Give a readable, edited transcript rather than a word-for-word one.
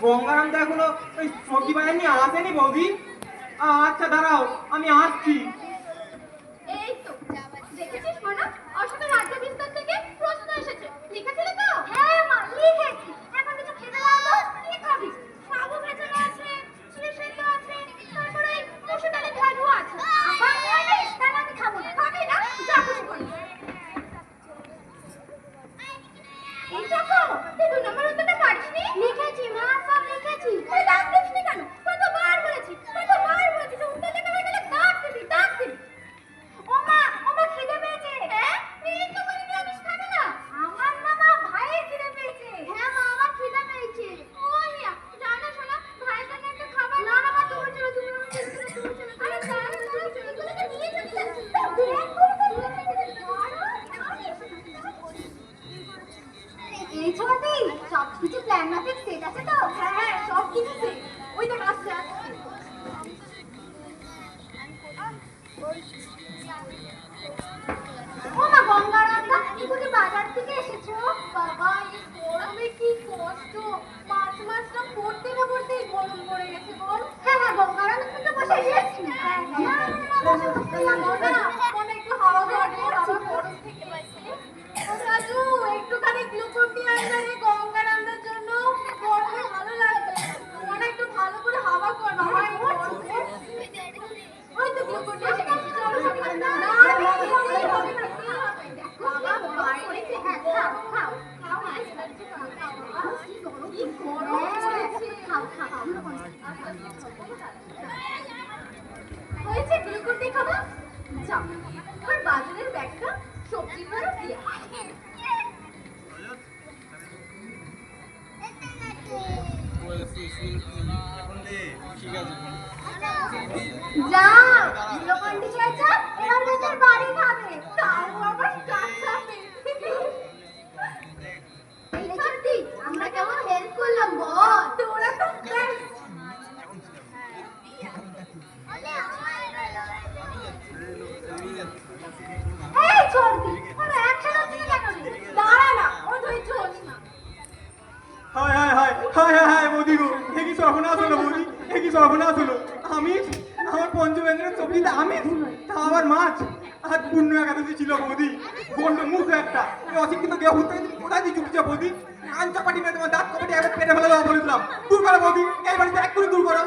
গঙ্গারাম তো এখনো ওই সবজি বাজার নিয়ে আসেনি বৌদি। আচ্ছা দাঁড়াও, আমি আসছি। এই তো দেখেছিস মনা, অশোকের রাজ্য বিস্তার থেকে প্রশ্ন এসেছে, লিখেছিলি তো? হ্যাঁ মা, লিখেছি। এখন কিছু খেতে দাও তো। কি খাবি? সাবু ভেজানো আছে, চিড়ে সেদ্ধ আছে, তারপরে মসুর ডালের ঝালু আছে। আবার নিয়ে নিস, তাহলে আমি খাবো না। খাবি না? যা খুশি করিস। এই চাকো, তুই 2 নম্বর উত্তরটা পারিসনি? লিখেছি মা, সব লিখেছি। তুই দাগ দিসনি কেন? কতবার বলেছি যে উত্তর লেখা হয়ে গেলে দাগ দিবি, দাগ দিবি। ওমা খিদে পেয়েছে। হ্যাঁ, এই তো বলি নিরামিষ খাবে না। আমার মামা ভাইয়ের খিদে পেয়েছে। হ্যাঁ মা, আমার খিদে পেয়েছে। ওইয়া জানো শোনা, ভাইয়ের জন্য একটা খাবার। না না মা, তুমি চলো, তুমি চলো। আরে দাঁড়া, তুমি চলো, তুমি তো নিয়ে যেতে চাচ্ছিস। এই ছোটি, সবকিছু প্ল্যান মাফিক সেট আছে তো? হ্যাঁ হ্যাঁ, সব কিছু সেট। ওই তো আসছে আসছে। ও মা, গঙ্গারামদা, তুমি বাজার থেকে এসেছো? বাবা, এই গরমে কি কষ্ট। মাছটা পড়তে না পড়তেই গরম পড়ে গেছে বল। হ্যাঁ হ্যাঁ গঙ্গারাম, তুমি তো বসে গেছি। হ্যাঁ হ্যাঁ, বসে বসে লাগো না, মনে একটু হাওয়া খাওয়ার আবার গরম থেকে পাইছে। ও রাজু, একটুখানি গ্লুকোন ডি আনবে রে গঙ্গারামদার জন্য, গরমে ভালো লাগবে। মনে একটু ভালো করে হাওয়া কর বাবা। ওই তো গ্লুকোন ডি এসে গেছে, চলো না বাবা, বাইরে হ্যাঁ খাও খাও খাও, কি গরম পড়েছে। খাও খাও, হয়েছে গ্লুকোন ডি খাবো। যাও, আর বাজারের ব্যাগটা সবজি ভরা দিয়া। যা, গ্লুকোন ডি খেয়েছো, এবার নিজের বাড়ি খাবে। তাও আবার কাঁচা পেঁপে। এই ছোটি, আমরা কেমন হেল্প করলাম বল? তোরা তো এই ছোটি, ওরা একসাথে আছে কেন রে? দাঁড়া না, ও ধৈর্য হোস না। হায় হায় হায় হায় হায় হায় বৌদি গো, এ কি সর্বনাশ হলো বৌদি, এ কি সর্বনাশ হলো। আমি আমার পঞ্চমেন্দ্রের সবজিতে আমি, তা আবার মাছ। আর পূর্ণ একাদশী ছিল বৌদি, বন্ড মুখ একটা। এই অশিক্ষিত দেহ হতে কোথায় দিয়ে চুপছে বৌদি? কান চাপাটি মেরে তোমার দাঁত কপাটি একবার পেটে ফেলে দেওয়া বলেছিলাম। দূর করো বৌদি, এই বাড়িতে এক করে দূর করো।